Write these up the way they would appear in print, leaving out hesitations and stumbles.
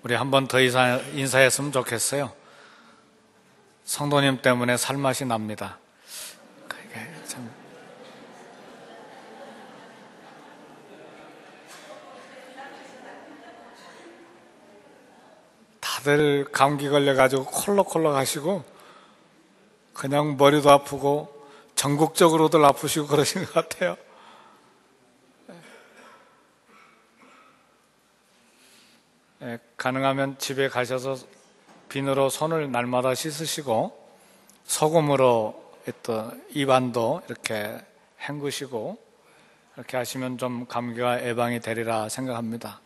우리 한 번 더 인사했으면 좋겠어요. 성도님 때문에 살맛이 납니다. 그게 참 다들 감기 걸려가지고 콜록콜록 하시고 그냥 머리도 아프고 전국적으로들 아프시고 그러신 것 같아요. 가능하면 집에 가셔서 비누로 손을 날마다 씻으시고 소금으로 입안도 이렇게 헹구시고 이렇게 하시면 좀 감기가 예방이 되리라 생각합니다.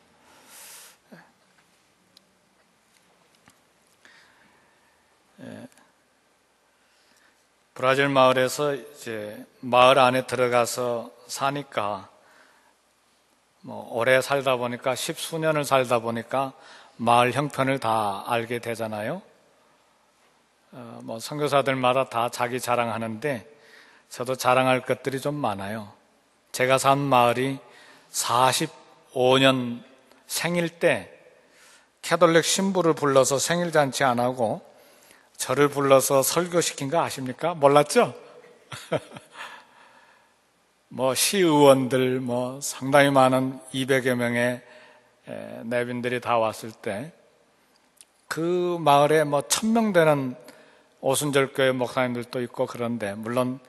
브라질 마을에서 이제 마을 안에 들어가서 사니까 오래 살다 보니까 10수년을 살다 보니까 마을 형편을 다 알게 되잖아요. 선교사들마다 다 자기 자랑하는데 저도 자랑할 것들이 좀 많아요. 제가 산 마을이 45년 생일 때 캐톨릭 신부를 불러서 생일잔치 안 하고 저를 불러서 설교시킨 거 아십니까? 몰랐죠? 시의원들 상당히 많은 200여 명의 내빈들이 다 왔을 때 그 마을에 1000명 되는 오순절교회 목사님들도 있고 그런데 물론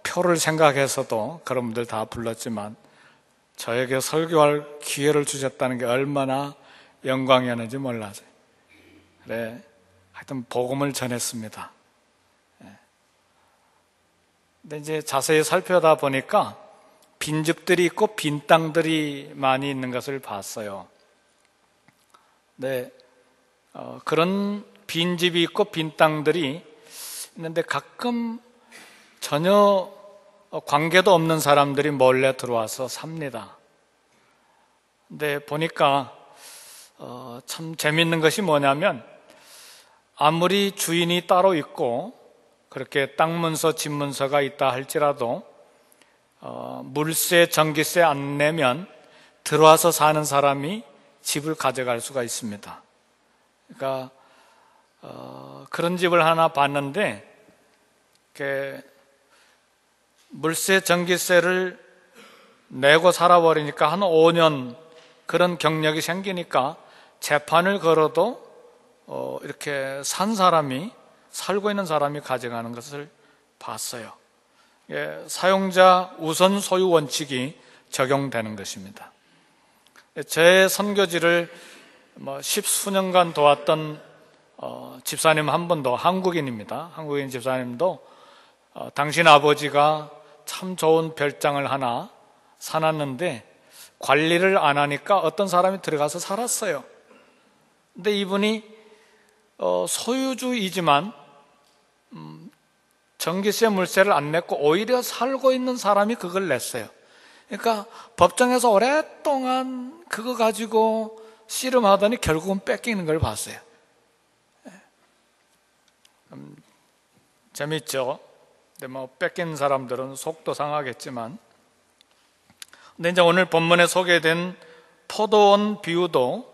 표를 생각해서도 그런 분들 다 불렀지만 저에게 설교할 기회를 주셨다는 게 얼마나 영광이었는지 몰라요. 그래, 하여튼 복음을 전했습니다. 근데 이제 자세히 살펴다 보니까 빈집들이 있고 빈 땅들이 많이 있는 것을 봤어요. 네, 그런 빈집이 있고 빈 땅들이 있는데 가끔 전혀 관계도 없는 사람들이 몰래 들어와서 삽니다. 근데 보니까 참 재밌는 것이 뭐냐면 아무리 주인이 따로 있고 그렇게 땅 문서, 집 문서가 있다 할지라도 물세, 전기세 안 내면 들어와서 사는 사람이 집을 가져갈 수가 있습니다. 그러니까 그런 집을 하나 봤는데 물세, 전기세를 내고 살아버리니까 한 5년 그런 경력이 생기니까 재판을 걸어도 이렇게 살고 있는 사람이 가져가는 것을 봤어요. 사용자 우선 소유 원칙이 적용되는 것입니다. 제 선교지를 10수년간 도왔던 집사님 한 분도 한국인입니다. 한국인 집사님도 당신 아버지가 참 좋은 별장을 하나 사놨는데 관리를 안 하니까 어떤 사람이 들어가서 살았어요. 근데 이분이 소유주이지만 전기세, 물세를 안 냈고 오히려 살고 있는 사람이 그걸 냈어요. 그러니까 법정에서 오랫동안 그거 가지고 씨름하더니 결국은 뺏기는 걸 봤어요. 재밌죠? 근데 뺏긴 사람들은 속도 상하겠지만, 근데 이제 오늘 본문에 소개된 포도원 비유도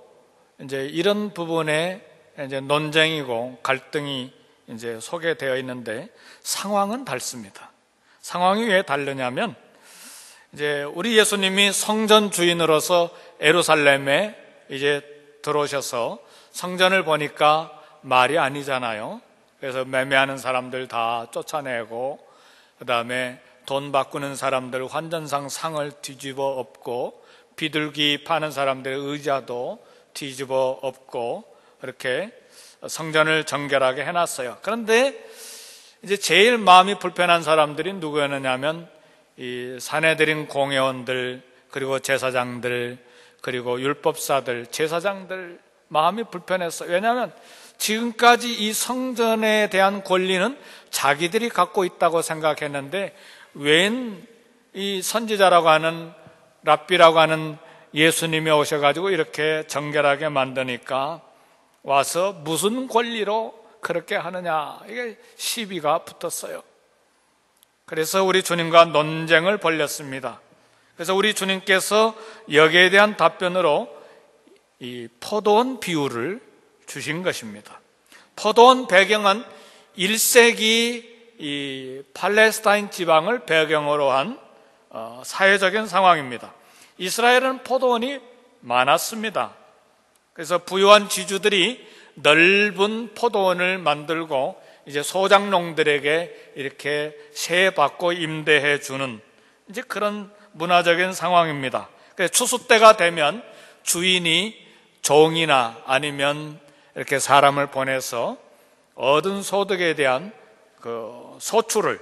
이제 이런 부분에 이제 논쟁이고 갈등이 이제 소개되어 있는데 상황은 다릅니다. 상황이 왜 다르냐면 이제 우리 예수님이 성전 주인으로서 예루살렘에 이제 들어오셔서 성전을 보니까 말이 아니잖아요. 그래서 매매하는 사람들 다 쫓아내고 그 다음에 돈 바꾸는 사람들 환전상 상을 뒤집어 엎고 비둘기 파는 사람들의 의자도 뒤집어 엎고 이렇게 성전을 정결하게 해놨어요. 그런데 이제 제일 마음이 불편한 사람들이 누구였느냐면 이 산헤드린 공회원들 그리고 제사장들 그리고 율법사들 제사장들 마음이 불편했어요. 왜냐하면 지금까지 이 성전에 대한 권리는 자기들이 갖고 있다고 생각했는데 웬 이 선지자라고 하는 랍비라고 하는 예수님이 오셔가지고 이렇게 정결하게 만드니까 와서 무슨 권리로 그렇게 하느냐 이게 시비가 붙었어요. 그래서 우리 주님과 논쟁을 벌였습니다. 그래서 우리 주님께서 여기에 대한 답변으로 이 포도원 비유를 주신 것입니다. 포도원 배경은 1세기 이 팔레스타인 지방을 배경으로 한 사회적인 상황입니다. 이스라엘은 포도원이 많았습니다. 그래서 부유한 지주들이 넓은 포도원을 만들고 이제 소작농들에게 이렇게 세받고 임대해 주는 이제 그런 문화적인 상황입니다. 그래서 추수 때가 되면 주인이 종이나 아니면 이렇게 사람을 보내서 얻은 소득에 대한 그 소출을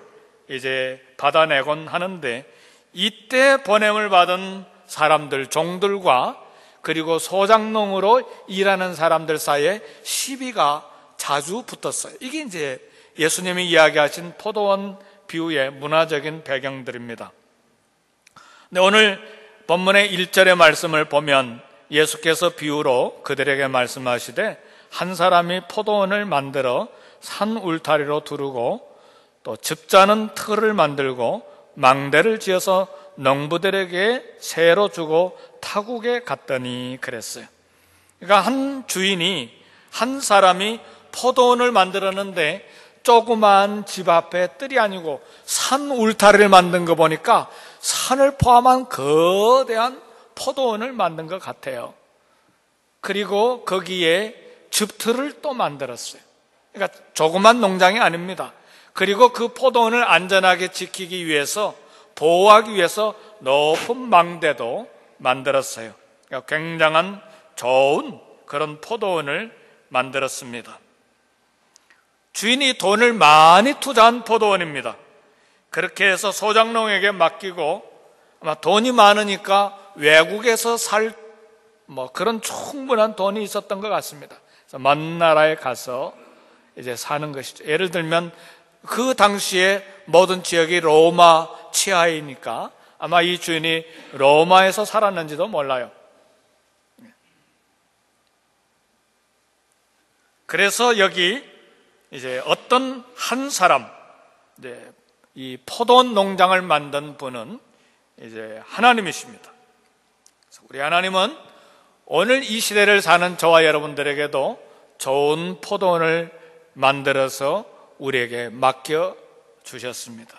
이제 받아내곤 하는데, 이때 보냄을 받은 사람들, 종들과 그리고 소작농으로 일하는 사람들 사이에 시비가 자주 붙었어요. 이게 이제 예수님이 이야기하신 포도원 비유의 문화적인 배경들입니다. 근데 오늘 본문의 1절의 말씀을 보면 예수께서 비유로 그들에게 말씀하시되, 한 사람이 포도원을 만들어 산 울타리로 두르고 또 즙자는 틀을 만들고 망대를 지어서 농부들에게 세로 주고 타국에 갔더니 그랬어요. 그러니까 한 주인이, 한 사람이 포도원을 만들었는데 조그만 집 앞에 뜰이 아니고 산 울타리를 만든 거 보니까 산을 포함한 거대한 포도원을 만든 것 같아요. 그리고 거기에 즙틀을 또 만들었어요. 그러니까 조그만 농장이 아닙니다. 그리고 그 포도원을 안전하게 지키기 위해서, 보호하기 위해서 높은 망대도 만들었어요. 그러니까 굉장한 좋은 그런 포도원을 만들었습니다. 주인이 돈을 많이 투자한 포도원입니다. 그렇게 해서 소작농에게 맡기고, 아마 돈이 많으니까 외국에서 살 그런 충분한 돈이 있었던 것 같습니다. 그래서 먼 나라에 가서 이제 사는 것이죠. 예를 들면 그 당시에 모든 지역이 로마 치하이니까 아마 이 주인이 로마에서 살았는지도 몰라요. 그래서 여기 이제 어떤 한 사람, 이제 이 포도원 농장을 만든 분은 이제 하나님이십니다. 우리 하나님은 오늘 이 시대를 사는 저와 여러분들에게도 좋은 포도원을 만들어서 우리에게 맡겨 주셨습니다.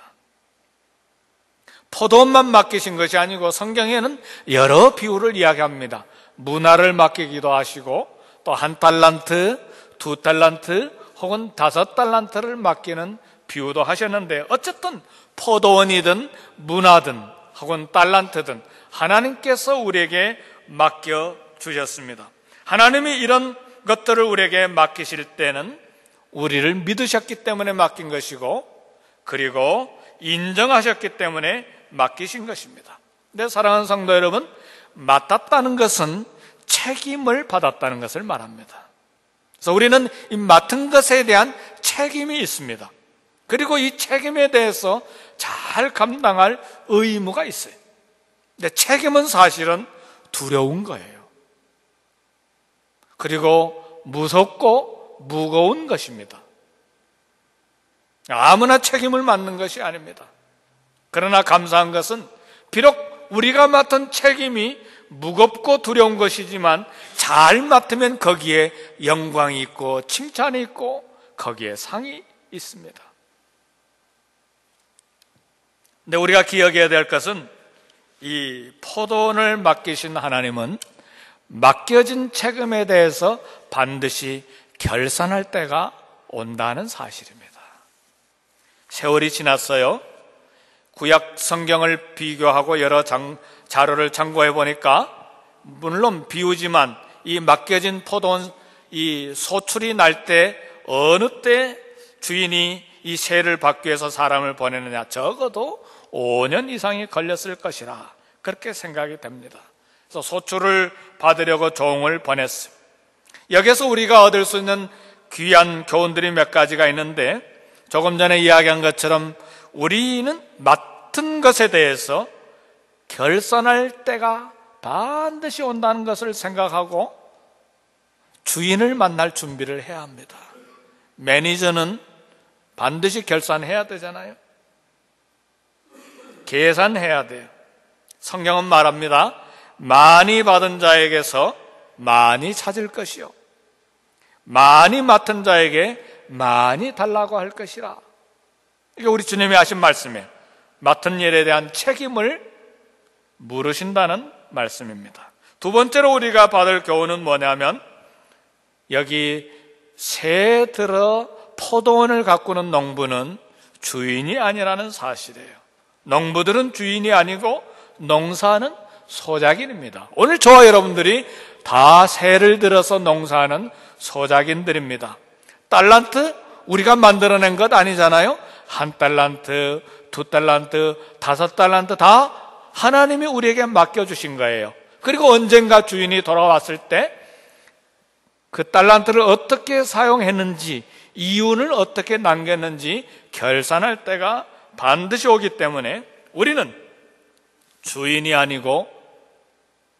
포도원만 맡기신 것이 아니고 성경에는 여러 비유를 이야기합니다. 문화를 맡기기도 하시고 또 1달란트, 2달란트 혹은 5달란트를 맡기는 비유도 하셨는데, 어쨌든 포도원이든 문화든 혹은 달란트든 하나님께서 우리에게 맡겨 주셨습니다. 하나님이 이런 것들을 우리에게 맡기실 때는 우리를 믿으셨기 때문에 맡긴 것이고, 그리고 인정하셨기 때문에 맡기신 것입니다. 근데 사랑하는 성도 여러분, 맡았다는 것은 책임을 받았다는 것을 말합니다. 그래서 우리는 이 맡은 것에 대한 책임이 있습니다. 그리고 이 책임에 대해서 잘 감당할 의무가 있어요. 근데 책임은 사실은 두려운 거예요. 그리고 무섭고 무거운 것입니다. 아무나 책임을 맡는 것이 아닙니다. 그러나 감사한 것은 비록 우리가 맡은 책임이 무겁고 두려운 것이지만 잘 맡으면 거기에 영광이 있고 칭찬이 있고 거기에 상이 있습니다. 근데 우리가 기억해야 될 것은 이 포도원을 맡기신 하나님은 맡겨진 책임에 대해서 반드시 결산할 때가 온다는 사실입니다. 세월이 지났어요. 구약 성경을 비교하고 여러 자료를 참고해 보니까 물론 비유지만 이 맡겨진 포도원 이 소출이 날 때 어느 때 주인이 이 세를 받기 위해서 사람을 보내느냐, 적어도 5년 이상이 걸렸을 것이라 그렇게 생각이 됩니다. 그래서 소출을 받으려고 종을 보냈어요. 여기서 우리가 얻을 수 있는 귀한 교훈들이 몇 가지가 있는데, 조금 전에 이야기한 것처럼 우리는 맡은 것에 대해서 결산할 때가 반드시 온다는 것을 생각하고 주인을 만날 준비를 해야 합니다. 매니저는 반드시 결산해야 되잖아요. 계산해야 돼요. 성경은 말합니다. 많이 받은 자에게서 많이 찾을 것이요 많이 맡은 자에게 많이 달라고 할 것이라. 이게 우리 주님이 하신 말씀이에요. 맡은 일에 대한 책임을 물으신다는 말씀입니다. 두 번째로 우리가 받을 교훈은 뭐냐면, 여기 새 들어 포도원을 가꾸는 농부는 주인이 아니라는 사실이에요. 농부들은 주인이 아니고 농사는 소작인입니다. 오늘 저와 여러분들이 다 새를 들어서 농사하는 소작인들입니다. 달란트 우리가 만들어낸 것 아니잖아요. 1달란트, 2달란트, 5달란트 다 하나님이 우리에게 맡겨주신 거예요. 그리고 언젠가 주인이 돌아왔을 때 그 달란트를 어떻게 사용했는지, 이윤을 어떻게 남겼는지 결산할 때가 반드시 오기 때문에 우리는 주인이 아니고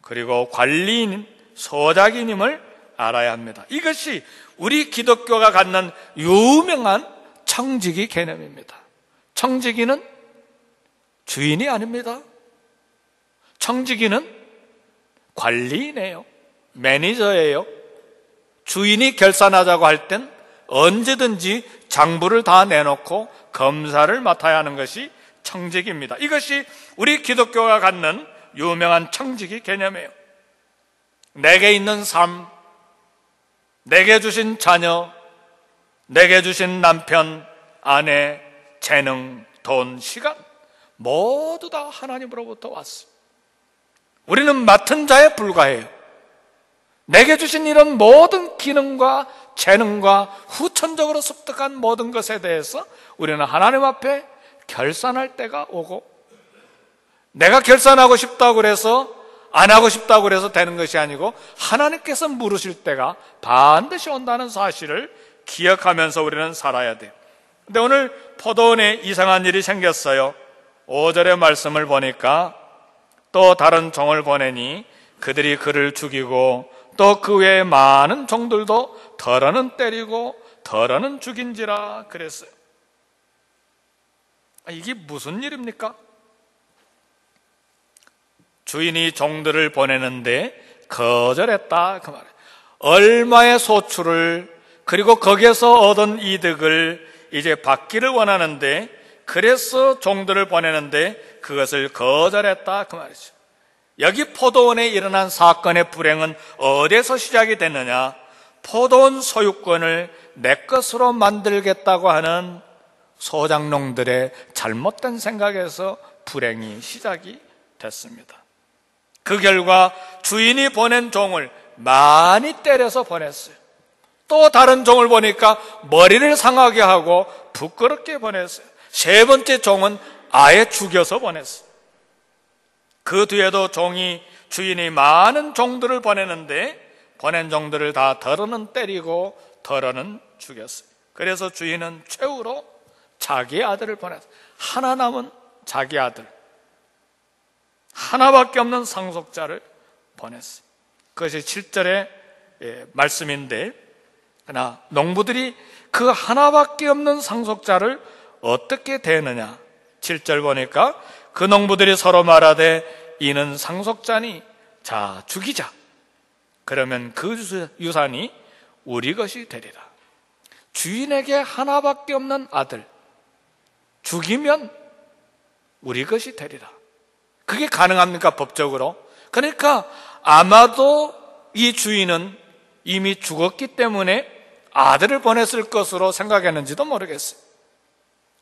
그리고 관리인, 소작인임을 알아야 합니다. 이것이 우리 기독교가 갖는 유명한 청지기 개념입니다. 청지기는 주인이 아닙니다. 청지기는 관리인이에요. 매니저예요. 주인이 결산하자고 할 땐 언제든지 장부를 다 내놓고 검사를 맡아야 하는 것이 청지기입니다. 이것이 우리 기독교가 갖는 유명한 청지기 개념이에요. 내게 있는 삶, 내게 주신 자녀, 내게 주신 남편, 아내, 재능, 돈, 시간 모두 다 하나님으로부터 왔어요. 우리는 맡은 자에 불과해요. 내게 주신 이런 모든 기능과 재능과 후천적으로 습득한 모든 것에 대해서 우리는 하나님 앞에 결산할 때가 오고, 내가 결산하고 싶다고 그래서 안 하고 싶다고 그래서 되는 것이 아니고 하나님께서 물으실 때가 반드시 온다는 사실을 기억하면서 우리는 살아야 돼요. 근데 오늘 포도원에 이상한 일이 생겼어요. 5절의 말씀을 보니까 또 다른 종을 보내니 그들이 그를 죽이고 또 그 외에 많은 종들도 덜어는 때리고 덜어는 죽인지라 그랬어요. 이게 무슨 일입니까? 주인이 종들을 보내는데 거절했다 그 말이에요. 얼마의 소출을 그리고 거기에서 얻은 이득을 이제 받기를 원하는데, 그래서 종들을 보내는데 그것을 거절했다 그 말이죠. 여기 포도원에 일어난 사건의 불행은 어디에서 시작이 됐느냐? 포도원 소유권을 내 것으로 만들겠다고 하는 소작농들의 잘못된 생각에서 불행이 시작이 됐습니다. 그 결과 주인이 보낸 종을 많이 때려서 보냈어요. 또 다른 종을 보니까 머리를 상하게 하고 부끄럽게 보냈어요. 세 번째 종은 아예 죽여서 보냈어요. 그 뒤에도 주인이 많은 종들을 보내는데 보낸 종들을 다 덜어는 때리고 덜어는 죽였어요. 그래서 주인은 최후로 자기 아들을 보냈어요. 하나 남은 자기 아들, 하나밖에 없는 상속자를 보냈어요. 그것이 7절의 말씀인데, 그러나 농부들이 그 하나밖에 없는 상속자를 어떻게 대느냐? 7절 보니까 그 농부들이 서로 말하되 이는 상속자니 자 죽이자. 그러면 그 유산이 우리 것이 되리라. 주인에게 하나밖에 없는 아들 죽이면 우리 것이 되리라. 그게 가능합니까? 법적으로? 그러니까 아마도 이 주인은 이미 죽었기 때문에 아들을 보냈을 것으로 생각했는지도 모르겠어요.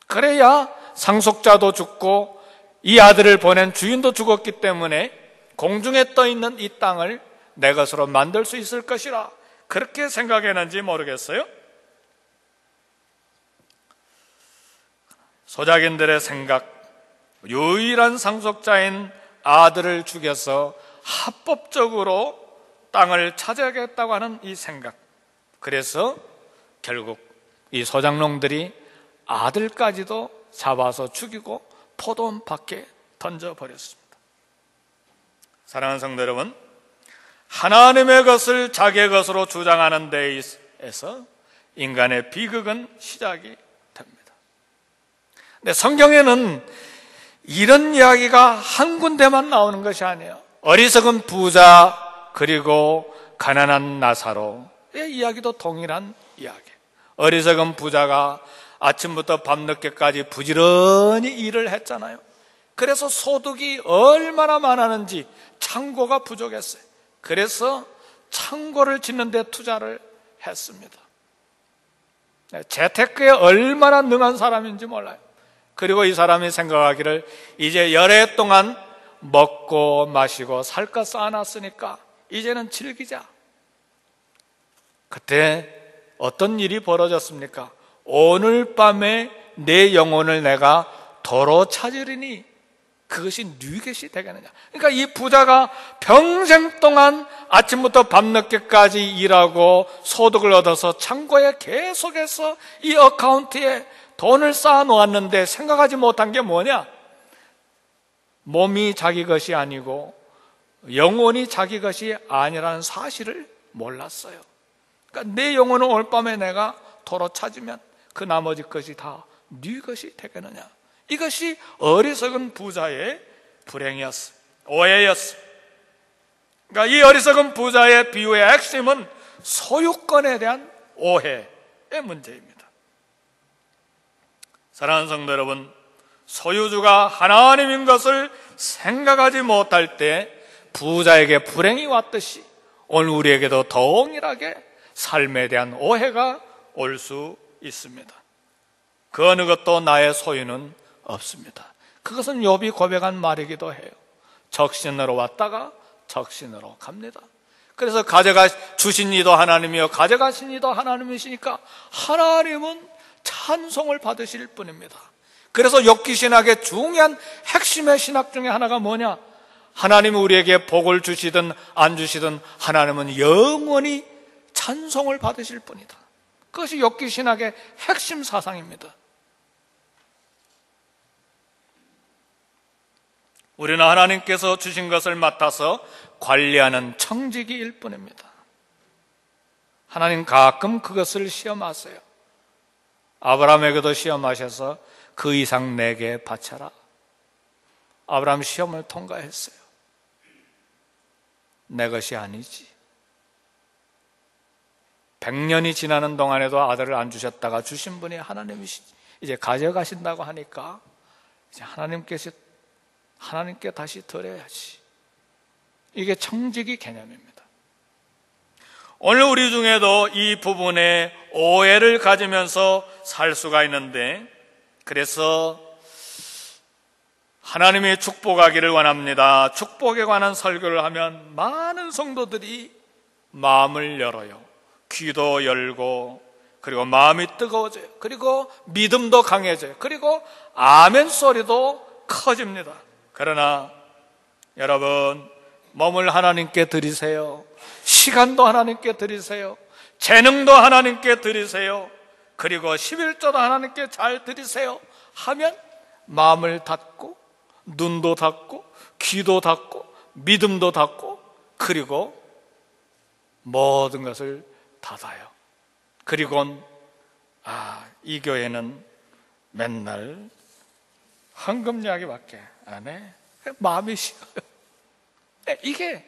그래야 상속자도 죽고 이 아들을 보낸 주인도 죽었기 때문에 공중에 떠 있는 이 땅을 내 것으로 만들 수 있을 것이라 그렇게 생각했는지 모르겠어요. 소작인들의 생각, 유일한 상속자인 아들을 죽여서 합법적으로 땅을 차지하겠다고 하는 이 생각, 그래서 결국 이 소작농들이 아들까지도 잡아서 죽이고 포도원 밖에 던져버렸습니다. 사랑하는 성도 여러분, 하나님의 것을 자기의 것으로 주장하는 데에서 인간의 비극은 시작이 됩니다. 근데 성경에는 이런 이야기가 한 군데만 나오는 것이 아니에요. 어리석은 부자, 그리고 가난한 나사로의 이야기도 동일한 이야기. 어리석은 부자가 아침부터 밤늦게까지 부지런히 일을 했잖아요. 그래서 소득이 얼마나 많았는지 창고가 부족했어요. 그래서 창고를 짓는 데 투자를 했습니다. 재테크에 얼마나 능한 사람인지 몰라요. 그리고 이 사람이 생각하기를 이제 열해 동안 먹고 마시고 살 것 쌓아놨으니까 이제는 즐기자. 그때 어떤 일이 벌어졌습니까? 오늘 밤에 내 영혼을 내가 도로 찾으리니 그것이 누get이 되겠느냐. 그러니까 이 부자가 평생 동안 아침부터 밤늦게까지 일하고 소득을 얻어서 창고에 계속해서 이 어카운트에 돈을 쌓아 놓았는데 생각하지 못한 게 뭐냐? 몸이 자기 것이 아니고 영혼이 자기 것이 아니라는 사실을 몰랐어요. 그러니까 내 영혼을 오늘 밤에 내가 도로 찾으면 그 나머지 것이 다 네 것이 되겠느냐. 이것이 어리석은 부자의 불행이었어요. 오해였어요. 그러니까 이 어리석은 부자의 비유의 핵심은 소유권에 대한 오해의 문제입니다. 사랑하는 성도 여러분, 소유주가 하나님인 것을 생각하지 못할 때 부자에게 불행이 왔듯이 오늘 우리에게도 동일하게 삶에 대한 오해가 올 수 있습니다. 그 어느 것도 나의 소유는 없습니다. 그것은 욥이 고백한 말이기도 해요. 적신으로 왔다가 적신으로 갑니다. 그래서 주신 이도 하나님이요 가져가신 이도 하나님이시니까 하나님은 찬송을 받으실 뿐입니다. 그래서 욥기 신학의 중요한 핵심의 신학 중에 하나가 뭐냐? 하나님이 우리에게 복을 주시든 안 주시든 하나님은 영원히 찬송을 받으실 뿐이다. 그것이 욥기 신학의 핵심 사상입니다. 우리는 하나님께서 주신 것을 맡아서 관리하는 청지기일 뿐입니다. 하나님 가끔 그것을 시험하세요. 아브라함에게도 시험하셔서 그 이상 내게 바쳐라. 아브라함 시험을 통과했어요. 내 것이 아니지. 100년이 지나는 동안에도 아들을 안 주셨다가 주신 분이 하나님이시지. 이제 가져가신다고 하니까 이제 하나님께 다시 드려야지. 이게 청지기 개념입니다. 오늘 우리 중에도 이 부분에 오해를 가지면서 살 수가 있는데, 그래서 하나님의 축복하기를 원합니다. 축복에 관한 설교를 하면 많은 성도들이 마음을 열어요. 귀도 열고, 그리고 마음이 뜨거워져요. 그리고 믿음도 강해져요. 그리고 아멘 소리도 커집니다. 그러나 여러분, 몸을 하나님께 드리세요. 시간도 하나님께 드리세요. 재능도 하나님께 드리세요. 그리고 11조도 하나님께 잘 드리세요 하면 마음을 닫고 눈도 닫고 귀도 닫고 믿음도 닫고 그리고 모든 것을 닫아요. 그리고는 이 교회는 맨날 헌금 이야기밖에 안 해. 마음이 식어요. 이게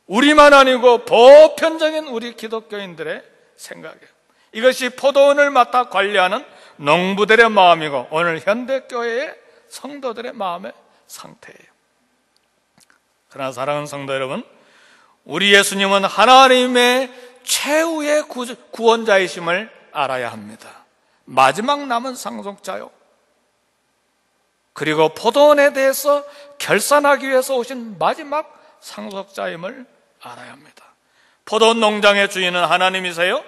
우리만 아니고 보편적인 우리 기독교인들의 생각이에요. 이것이 포도원을 맡아 관리하는 농부들의 마음이고 오늘 현대교회의 성도들의 마음의 상태예요. 그러나 사랑하는 성도 여러분, 우리 예수님은 하나님의 최후의 구원자이심을 알아야 합니다. 마지막 남은 상속자요. 그리고 포도원에 대해서 결산하기 위해서 오신 마지막 상속자임을 알아야 합니다. 포도원 농장의 주인은 하나님이세요?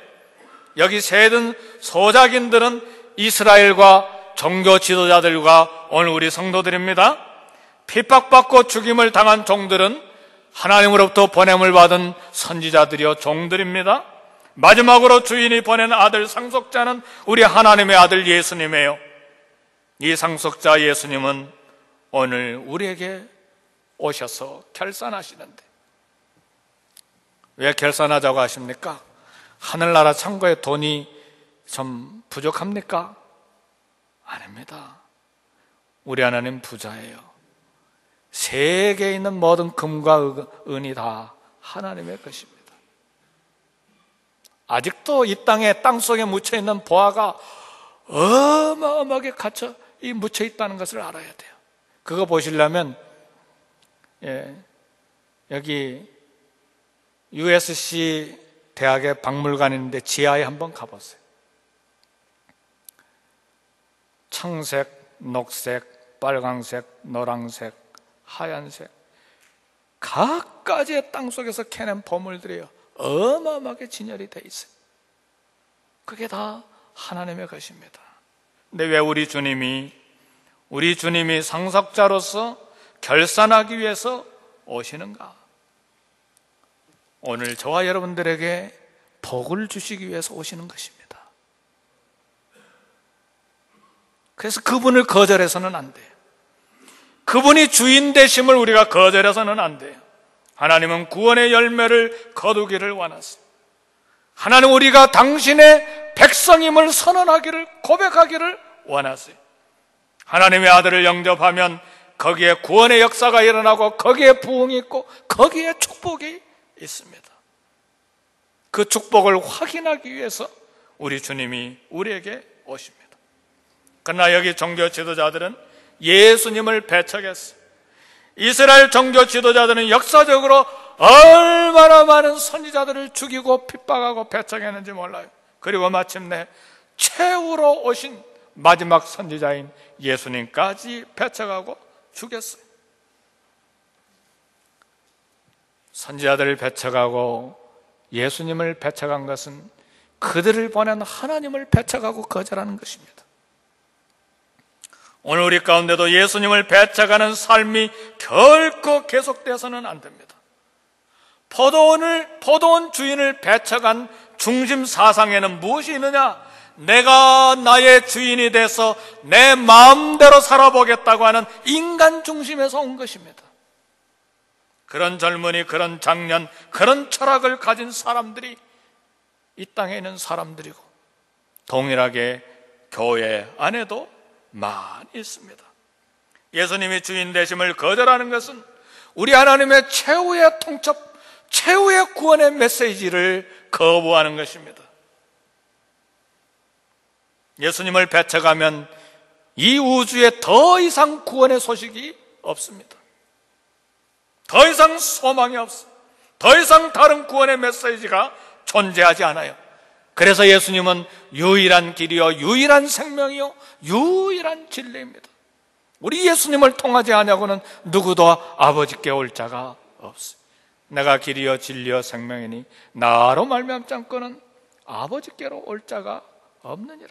여기 세든 소작인들은 이스라엘과 종교 지도자들과 오늘 우리 성도들입니다. 핍박받고 죽임을 당한 종들은 하나님으로부터 보냄을 받은 선지자들이요 종들입니다. 마지막으로 주인이 보낸 아들 상속자는 우리 하나님의 아들 예수님이에요. 이 상속자 예수님은 오늘 우리에게 오셔서 결산하시는데, 왜 결산하자고 하십니까? 하늘나라 창고에 돈이 좀 부족합니까? 아닙니다. 우리 하나님 부자예요. 세계에 있는 모든 금과 은이 다 하나님의 것입니다. 아직도 이 땅 속에 묻혀있는 보화가 어마어마하게 묻혀 있다는 것을 알아야 돼요. 그거 보시려면 여기 USC 대학의 박물관이 있는데 지하에 한번 가보세요. 청색, 녹색, 빨강색, 노란색, 하얀색 각가지의 땅 속에서 캐낸 보물들이요 어마어마하게 진열이 돼 있어요. 그게 다 하나님의 것입니다. 근데 왜 우리 주님이 상속자로서 결산하기 위해서 오시는가? 오늘 저와 여러분들에게 복을 주시기 위해서 오시는 것입니다. 그래서 그분을 거절해서는 안 돼요. 그분이 주인 되심을 우리가 거절해서는 안 돼요. 하나님은 구원의 열매를 거두기를 원하세요. 하나님 우리가 당신의 백성임을 선언하기를 고백하기를 원하세요. 하나님의 아들을 영접하면 거기에 구원의 역사가 일어나고 거기에 부흥이 있고 거기에 축복이 있습니다. 그 축복을 확인하기 위해서 우리 주님이 우리에게 오십니다. 그러나 여기 종교 지도자들은 예수님을 배척했어요. 이스라엘 종교 지도자들은 역사적으로 얼마나 많은 선지자들을 죽이고 핍박하고 배척했는지 몰라요. 그리고 마침내 최후로 오신 마지막 선지자인 예수님까지 배척하고 죽였어요. 선지자들을 배척하고 예수님을 배척한 것은 그들을 보낸 하나님을 배척하고 거절하는 것입니다. 오늘 우리 가운데도 예수님을 배척하는 삶이 결코 계속돼서는 안 됩니다. 포도원 주인을 배척한 중심 사상에는 무엇이 있느냐? 내가 나의 주인이 돼서 내 마음대로 살아보겠다고 하는 인간 중심에서 온 것입니다. 그런 젊은이, 그런 장년, 그런 철학을 가진 사람들이 이 땅에 있는 사람들이고 동일하게 교회 안에도 많이 있습니다. 예수님이 주인 되심을 거절하는 것은 우리 하나님의 최후의 통첩, 최후의 구원의 메시지를 거부하는 것입니다. 예수님을 배척하면 이 우주에 더 이상 구원의 소식이 없습니다. 더 이상 소망이 없어요. 더 이상 다른 구원의 메시지가 존재하지 않아요. 그래서 예수님은 유일한 길이요, 유일한 생명이요, 유일한 진리입니다. 우리 예수님을 통하지 않냐고는 누구도 아버지께 올 자가 없어요. 내가 길이요 진리요 생명이니 나로 말미암지 않고는 아버지께로 올 자가 없느니라.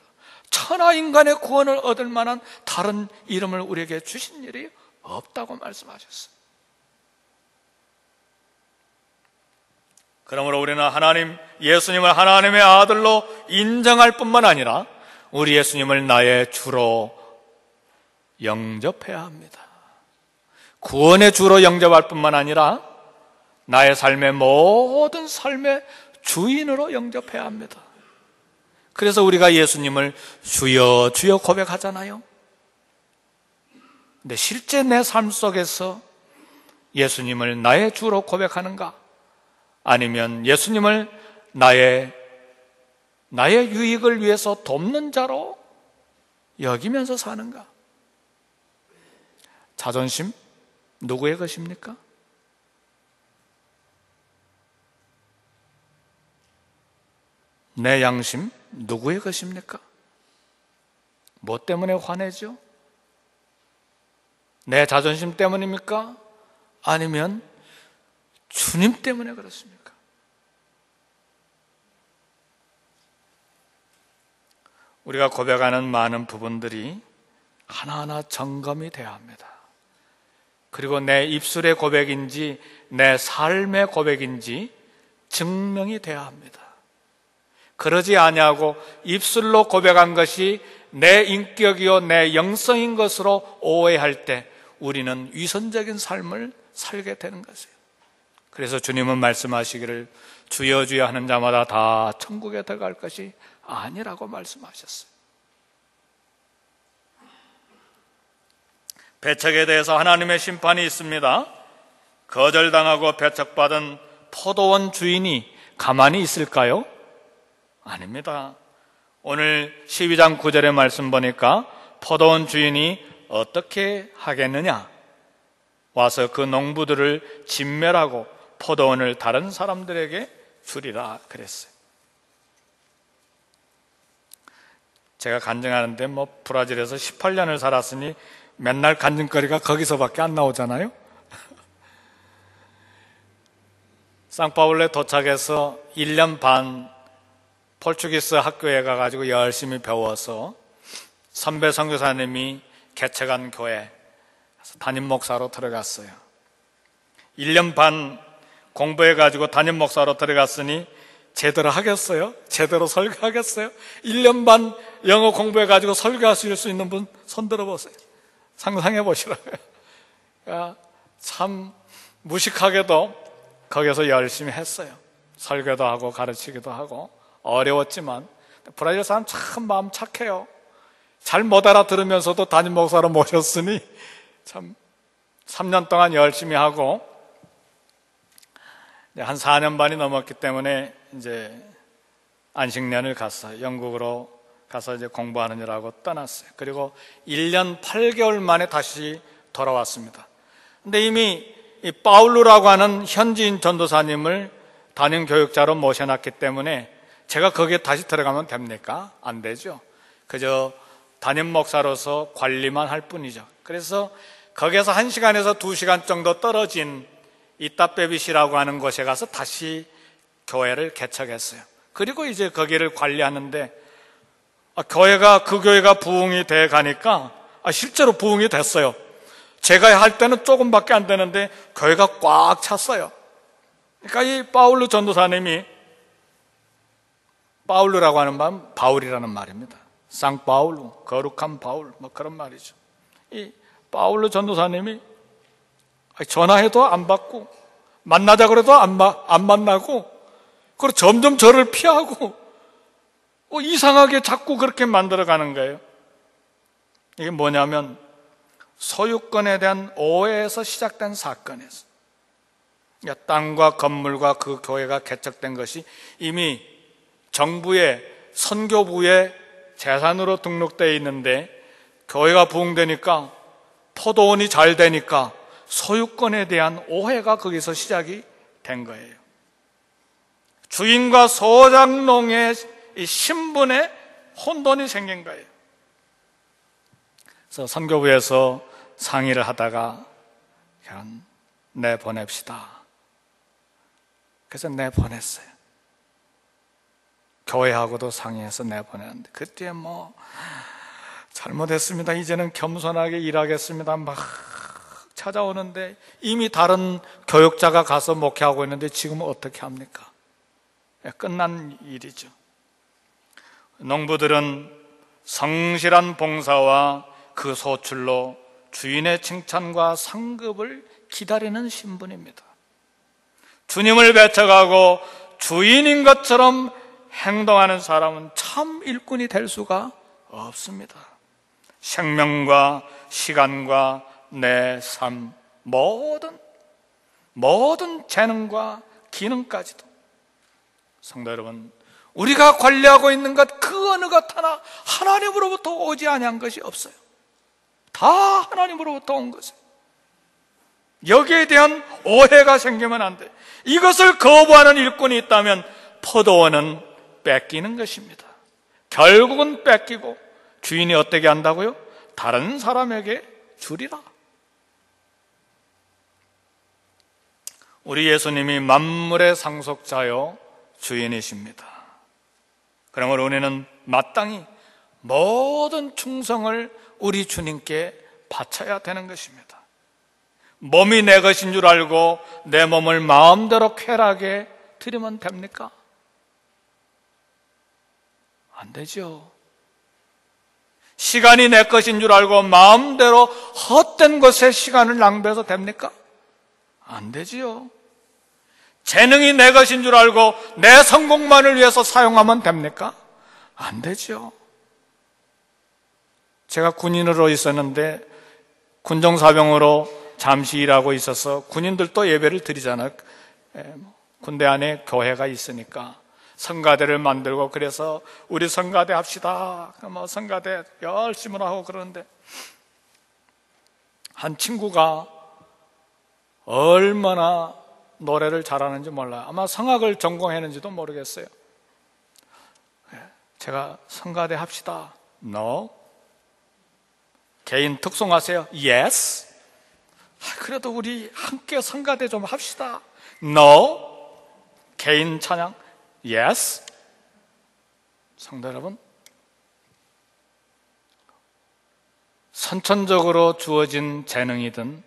천하 인간의 구원을 얻을 만한 다른 이름을 우리에게 주신 일이 없다고 말씀하셨어요. 그러므로 우리는 예수님을 하나님의 아들로 인정할 뿐만 아니라 우리 예수님을 나의 주로 영접해야 합니다. 구원의 주로 영접할 뿐만 아니라 나의 삶의 모든 삶의 주인으로 영접해야 합니다. 그래서 우리가 예수님을 주여 주여 고백하잖아요. 근데 실제 내 삶 속에서 예수님을 나의 주로 고백하는가? 아니면 예수님을 나의 유익을 위해서 돕는 자로 여기면서 사는가? 자존심 누구의 것입니까? 내 양심 누구의 것입니까? 뭐 때문에 화내죠? 내 자존심 때문입니까? 아니면 주님 때문에 그렇습니까? 우리가 고백하는 많은 부분들이 하나하나 점검이 되어야 합니다. 그리고 내 입술의 고백인지 내 삶의 고백인지 증명이 되어야 합니다. 그러지 아니하고 입술로 고백한 것이 내 인격이요 내 영성인 것으로 오해할 때 우리는 위선적인 삶을 살게 되는 것이에요. 그래서 주님은 말씀하시기를 주여 주여 하는 자마다 다 천국에 들어갈 것이 아니라고 말씀하셨어요. 배척에 대해서 하나님의 심판이 있습니다. 거절당하고 배척받은 포도원 주인이 가만히 있을까요? 아닙니다. 오늘 12장 9절의 말씀 보니까 포도원 주인이 어떻게 하겠느냐? 와서 그 농부들을 진멸하고 포도원을 다른 사람들에게 주리라 그랬어요. 제가 간증하는데 브라질에서 18년을 살았으니 맨날 간증거리가 거기서밖에 안 나오잖아요. 상파울루에 도착해서 1년 반 포르투기스 학교에 가가지고 열심히 배워서 선배 선교사님이 개척한 교회 담임 목사로 들어갔어요. 1년 반 공부해가지고 담임 목사로 들어갔으니 제대로 하겠어요? 제대로 설교하겠어요? 1년 반 영어 공부해가지고 설교하실 수 있는 분 손 들어보세요. 상상해 보시라고요. 참 무식하게도 거기서 열심히 했어요. 설교도 하고 가르치기도 하고 어려웠지만 브라질 사람 참 마음 착해요. 잘 못 알아들으면서도 담임 목사로 모셨으니 참 3년 동안 열심히 하고 한 4년 반이 넘었기 때문에 이제 안식년을 갔어요. 영국으로 가서 이제 공부하느냐고 떠났어요. 그리고 1년 8개월 만에 다시 돌아왔습니다. 근데 이미 이 파울루라고 하는 현지인 전도사님을 담임 교육자로 모셔놨기 때문에 제가 거기에 다시 들어가면 됩니까? 안 되죠. 그저 담임 목사로서 관리만 할 뿐이죠. 그래서 거기에서 1시간에서 2시간 정도 떨어진 이따베빗이라고 하는 곳에 가서 다시 교회를 개척했어요. 그리고 이제 거기를 관리하는데 그 교회가 부흥이 돼 가니까 실제로 부흥이 됐어요. 제가 할 때는 조금밖에 안 되는데 교회가 꽉 찼어요. 그러니까 이 파울루 전도사님이, 파울루라고 하는 말은 바울이라는 말입니다. 상파울루, 거룩한 바울, 그런 말이죠. 이 파울루 전도사님이 전화해도 안 받고 만나자 그래도 안 만나고, 그리고 점점 저를 피하고 이상하게 자꾸 그렇게 만들어가는 거예요. 이게 뭐냐면 소유권에 대한 오해에서 시작된 사건이었어요. 땅과 건물과 그 교회가 개척된 것이 이미 정부의 선교부의 재산으로 등록되어 있는데 교회가 부흥되니까, 포도원이 잘 되니까 소유권에 대한 오해가 거기서 시작이 된 거예요. 주인과 소장농의 이 신분에 혼돈이 생긴 거예요. 그래서 선교부에서 상의를 하다가 그냥 내보냅시다. 그래서 내보냈어요. 교회하고도 상의해서 내보냈는데 그때 잘못했습니다. 이제는 겸손하게 일하겠습니다. 막 찾아오는데 이미 다른 교육자가 가서 목회하고 있는데 지금은 어떻게 합니까? 끝난 일이죠. 농부들은 성실한 봉사와 그 소출로 주인의 칭찬과 상급을 기다리는 신분입니다. 주님을 배척하고 주인인 것처럼 행동하는 사람은 참 일꾼이 될 수가 없습니다. 생명과 시간과 내 삶, 모든 재능과 기능까지도, 성도 여러분, 우리가 관리하고 있는 것 그 어느 것 하나 하나님으로부터 오지 아니한 것이 없어요. 다 하나님으로부터 온 것이에요. 여기에 대한 오해가 생기면 안 돼요. 이것을 거부하는 일꾼이 있다면 포도원은 뺏기는 것입니다. 결국은 뺏기고 주인이 어떻게 한다고요? 다른 사람에게 주리라. 우리 예수님이 만물의 상속자요 주인이십니다. 그러므로 우리는 마땅히 모든 충성을 우리 주님께 바쳐야 되는 것입니다. 몸이 내 것인 줄 알고 내 몸을 마음대로 쾌락에 드리면 됩니까? 안 되죠. 시간이 내 것인 줄 알고 마음대로 헛된 것에 시간을 낭비해서 됩니까? 안 되지요. 재능이 내 것인 줄 알고 내 성공만을 위해서 사용하면 됩니까? 안 되죠. 제가 군인으로 있었는데 군정사병으로 잠시 일하고 있어서 군인들도 예배를 드리잖아요. 군대 안에 교회가 있으니까 성가대를 만들고, 그래서 우리 성가대 합시다. 뭐 성가대 열심히 하고 그러는데, 한 친구가 얼마나 노래를 잘하는지 몰라요. 아마 성악을 전공했는지도 모르겠어요. 제가 성가대 합시다. No. 개인 특송하세요. Yes. 그래도 우리 함께 성가대 좀 합시다. No. 개인 찬양. Yes. 성도 여러분, 선천적으로 주어진 재능이든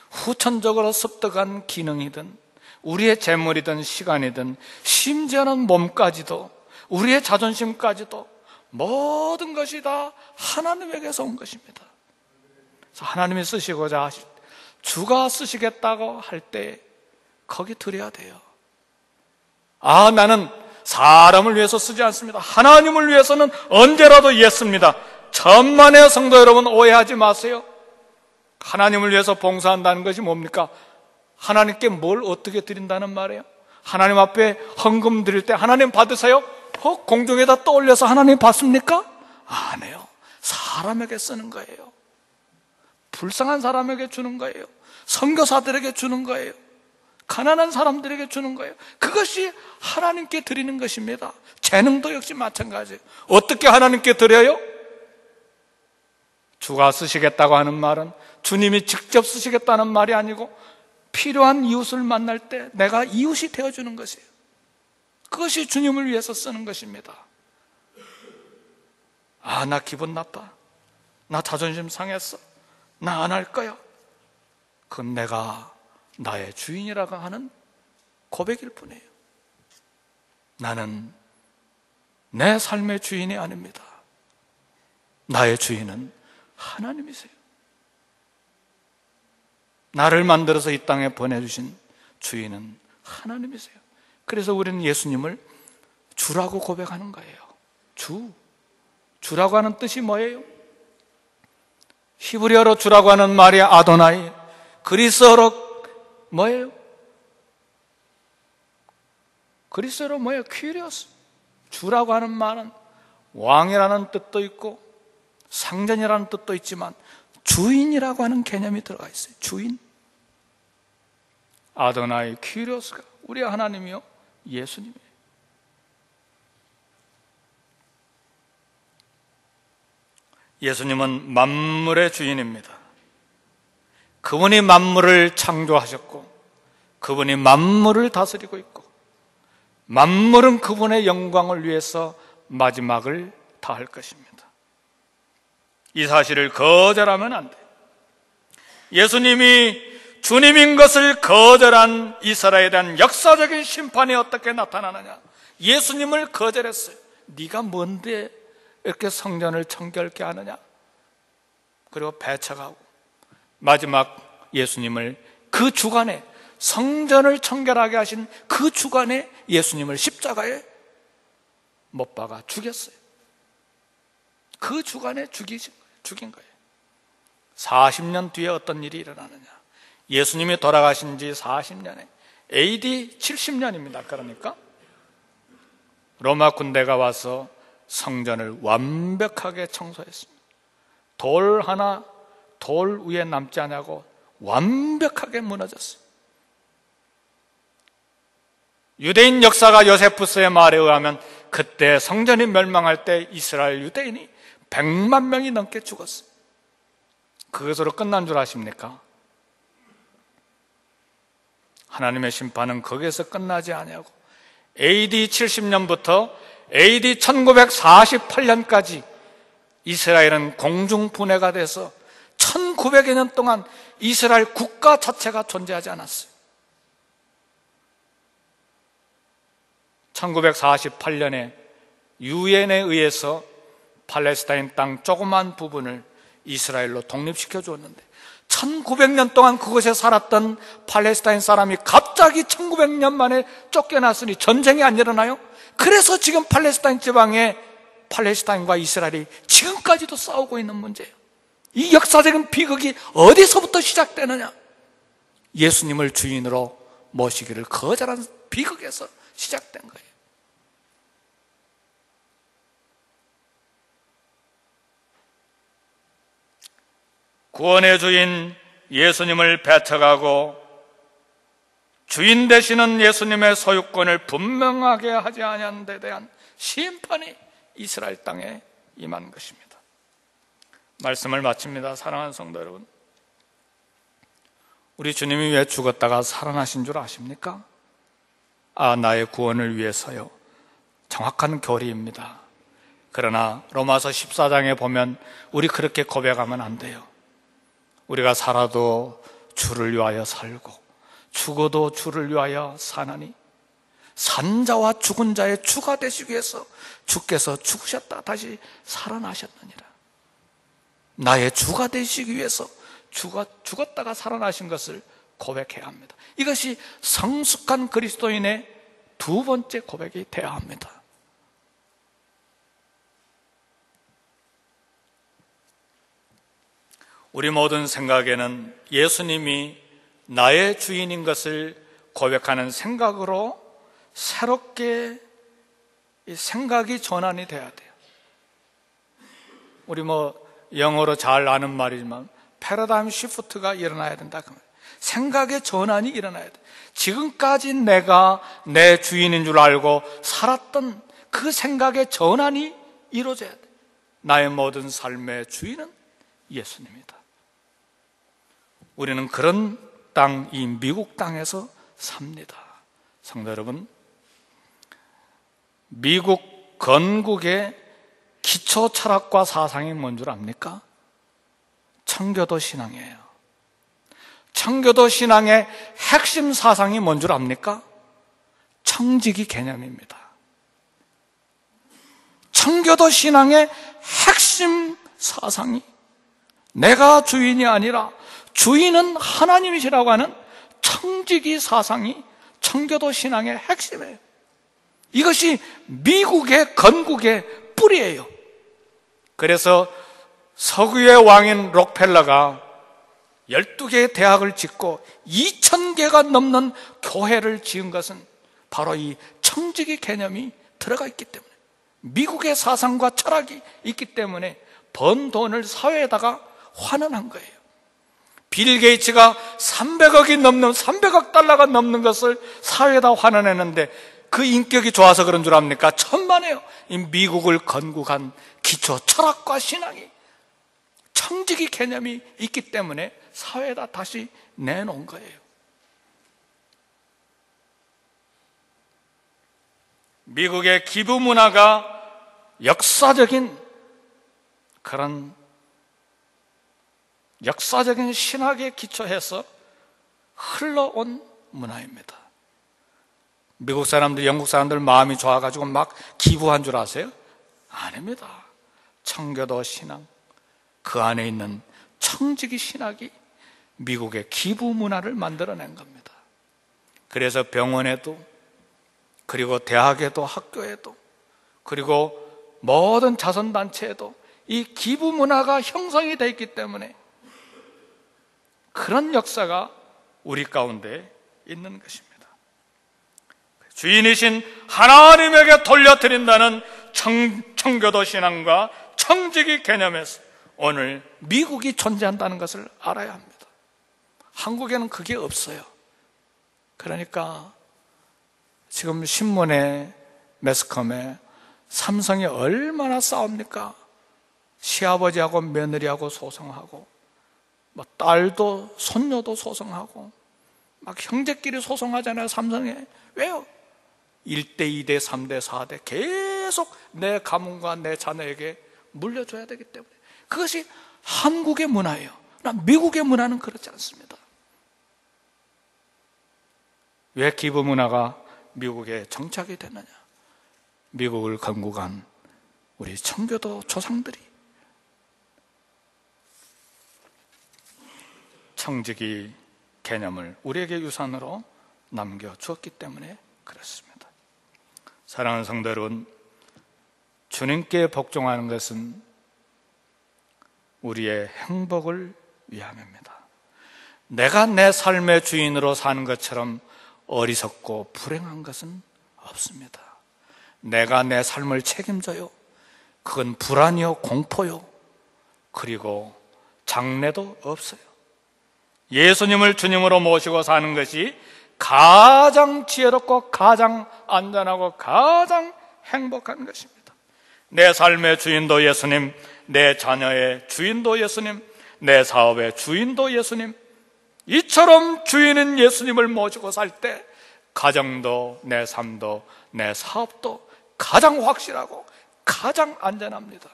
후천적으로 습득한 기능이든 우리의 재물이든 시간이든 심지어는 몸까지도, 우리의 자존심까지도, 모든 것이 다 하나님에게서 온 것입니다. 그래서 하나님이 쓰시고자 하실 때, 주가 쓰시겠다고 할 때 거기 드려야 돼요. 나는 사람을 위해서 쓰지 않습니다. 하나님을 위해서는 언제라도 예습니다. 천만의 성도 여러분, 오해하지 마세요. 하나님을 위해서 봉사한다는 것이 뭡니까? 하나님께 뭘 어떻게 드린다는 말이에요? 하나님 앞에 헌금 드릴 때 하나님 받으세요? 공중에다 떠올려서 하나님 받습니까? 안 해요. 사람에게 쓰는 거예요. 불쌍한 사람에게 주는 거예요. 선교사들에게 주는 거예요. 가난한 사람들에게 주는 거예요. 그것이 하나님께 드리는 것입니다. 재능도 역시 마찬가지예요. 어떻게 하나님께 드려요? 주가 쓰시겠다고 하는 말은 주님이 직접 쓰시겠다는 말이 아니고, 필요한 이웃을 만날 때 내가 이웃이 되어주는 것이에요. 그것이 주님을 위해서 쓰는 것입니다. 나 기분 나빠. 나 자존심 상했어. 나 안 할 거야. 그건 내가 나의 주인이라고 하는 고백일 뿐이에요. 나는 내 삶의 주인이 아닙니다. 나의 주인은 하나님이세요. 나를 만들어서 이 땅에 보내주신 주인은 하나님이세요. 그래서 우리는 예수님을 주라고 고백하는 거예요. 주라고 하는 뜻이 뭐예요? 히브리어로 주라고 하는 말이 아도나이, 그리스어로 뭐예요? 그리스어로 뭐예요? 퀴리오스. 주라고 하는 말은 왕이라는 뜻도 있고 상전이라는 뜻도 있지만 주인이라고 하는 개념이 들어가 있어요. 주인. 아도나이 퀴리오스가 우리 하나님이요, 예수님이에요. 예수님은 만물의 주인입니다. 그분이 만물을 창조하셨고 그분이 만물을 다스리고 있고 만물은 그분의 영광을 위해서 마지막을 다할 것입니다. 이 사실을 거절하면 안 돼요. 예수님이 주님인 것을 거절한 이스라엘에 대한 역사적인 심판이 어떻게 나타나느냐? 예수님을 거절했어요. 네가 뭔데 이렇게 성전을 청결케 하느냐? 그리고 배척하고 마지막 예수님을 그 주간에, 성전을 청결하게 하신 그 주간에 예수님을 십자가에 못 박아 죽였어요. 그 주간에 죽인 거예요. 40년 뒤에 어떤 일이 일어나느냐? 예수님이 돌아가신 지 40년에 AD 70년입니다. 그러니까 로마 군대가 와서 성전을 완벽하게 청소했습니다. 돌 하나 돌 위에 남지 않냐고 완벽하게 무너졌어요. 유대인 역사가 요세푸스의 말에 의하면 그때 성전이 멸망할 때 이스라엘 유대인이 100만 명이 넘게 죽었어요. 그것으로 끝난 줄 아십니까? 하나님의 심판은 거기에서 끝나지 아니하고 AD 70년부터 AD 1948년까지 이스라엘은 공중분해가 돼서 1900여 년 동안 이스라엘 국가 자체가 존재하지 않았어요. 1948년에 유엔에 의해서 팔레스타인 땅 조그만 부분을 이스라엘로 독립시켜 주었는데 1900년 동안 그곳에 살았던 팔레스타인 사람이 갑자기 1900년 만에 쫓겨났으니 전쟁이 안 일어나요? 그래서 지금 팔레스타인 지방에 팔레스타인과 이스라엘이 지금까지도 싸우고 있는 문제예요. 이 역사적인 비극이 어디서부터 시작되느냐? 예수님을 주인으로 모시기를 거절한 비극에서 시작된 거예요. 구원의 주인 예수님을 배척하고 주인 되시는 예수님의 소유권을 분명하게 하지 아니한 데 대한 심판이 이스라엘 땅에 임한 것입니다. 말씀을 마칩니다. 사랑하는 성도 여러분, 우리 주님이 왜 죽었다가 살아나신 줄 아십니까? 나의 구원을 위해서요. 정확한 교리입니다. 그러나 로마서 14장에 보면 우리 그렇게 고백하면 안 돼요. 우리가 살아도 주를 위하여 살고 죽어도 주를 위하여 사나니 산 자와 죽은 자의 주가 되시기 위해서 주께서 죽으셨다 다시 살아나셨느니라. 나의 주가 되시기 위해서 주가 죽었다가 살아나신 것을 고백해야 합니다. 이것이 성숙한 그리스도인의 두 번째 고백이 되어야 합니다. 우리 모든 생각에는 예수님이 나의 주인인 것을 고백하는 생각으로 새롭게 이 생각이 전환이 돼야 돼요. 우리 영어로 잘 아는 말이지만 패러다임 시프트가 일어나야 된다. 생각의 전환이 일어나야 돼. 지금까지 내가 내 주인인 줄 알고 살았던 그 생각의 전환이 이루어져야 돼. 나의 모든 삶의 주인은 예수님이다. 우리는 그런 땅, 이 미국 땅에서 삽니다. 성도 여러분, 미국 건국의 기초 철학과 사상이 뭔 줄 압니까? 청교도 신앙이에요. 청교도 신앙의 핵심 사상이 뭔 줄 압니까? 청지기 개념입니다. 청교도 신앙의 핵심 사상이 내가 주인이 아니라 주인은 하나님이시라고 하는 청지기 사상이 청교도 신앙의 핵심이에요. 이것이 미국의 건국의 뿌리예요. 그래서 서구의 왕인 록펠러가 12개의 대학을 짓고 2000개가 넘는 교회를 지은 것은 바로 이 청지기 개념이 들어가 있기 때문에, 미국의 사상과 철학이 있기 때문에 번 돈을 사회에다가 환원한 거예요. 빌 게이츠가 300억 달러가 넘는 것을 사회에다 환원했는데 그 인격이 좋아서 그런 줄 압니까? 천만에요. 이 미국을 건국한 기초 철학과 신앙이 청지기 개념이 있기 때문에 사회에다 다시 내놓은 거예요. 미국의 기부 문화가 역사적인 신학에 기초해서 흘러온 문화입니다. 미국 사람들, 영국 사람들 마음이 좋아가지고 막 기부한 줄 아세요? 아닙니다. 청교도 신앙, 그 안에 있는 청지기 신학이 미국의 기부 문화를 만들어낸 겁니다. 그래서 병원에도, 그리고 대학에도, 학교에도, 그리고 모든 자선단체에도 이 기부 문화가 형성이 되어 있기 때문에 그런 역사가 우리 가운데 있는 것입니다. 주인이신 하나님에게 돌려드린다는 청교도 신앙과 청지기 개념에서 오늘 미국이 존재한다는 것을 알아야 합니다. 한국에는 그게 없어요. 그러니까 지금 신문에, 매스컴에 삼성이 얼마나 싸웁니까? 시아버지하고 며느리하고 소송하고, 딸도 손녀도 소송하고, 막 형제끼리 소송하잖아요. 삼성에. 왜요? 1대, 2대, 3대, 4대 계속 내 가문과 내 자녀에게 물려줘야 되기 때문에. 그것이 한국의 문화예요. 그러나 미국의 문화는 그렇지 않습니다. 왜 기부 문화가 미국에 정착이 됐느냐? 미국을 건국한 우리 청교도 조상들이 청지기 개념을 우리에게 유산으로 남겨주었기 때문에 그렇습니다. 사랑하는 성도 여러분, 주님께 복종하는 것은 우리의 행복을 위함입니다. 내가 내 삶의 주인으로 사는 것처럼 어리석고 불행한 것은 없습니다. 내가 내 삶을 책임져요. 그건 불안이요, 공포요, 그리고 장래도 없어요. 예수님을 주님으로 모시고 사는 것이 가장 지혜롭고 가장 안전하고 가장 행복한 것입니다. 내 삶의 주인도 예수님, 내 자녀의 주인도 예수님, 내 사업의 주인도 예수님, 이처럼 주인은 예수님을 모시고 살 때 가정도 내 삶도 내 사업도 가장 확실하고 가장 안전합니다.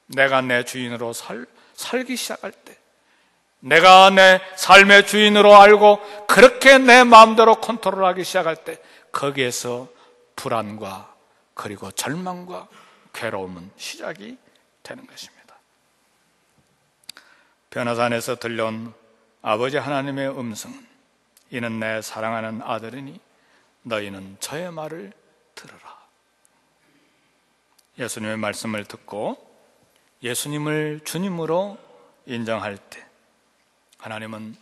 내가 내 주인으로 살기 시작할 때, 내가 내 삶의 주인으로 알고 그렇게 내 마음대로 컨트롤하기 시작할 때, 거기에서 불안과 그리고 절망과 괴로움은 시작이 되는 것입니다. 변화산에서 들려온 아버지 하나님의 음성은, 이는 내 사랑하는 아들이니 너희는 저의 말을 들으라. 예수님의 말씀을 듣고 예수님을 주님으로 인정할 때 하나님은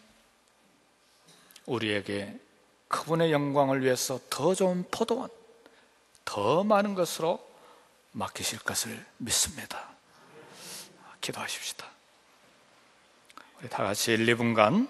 우리에게 그분의 영광을 위해서 더 좋은 포도원, 더 많은 것으로 맡기실 것을 믿습니다. 기도하십시다. 우리 다 같이 1, 2분간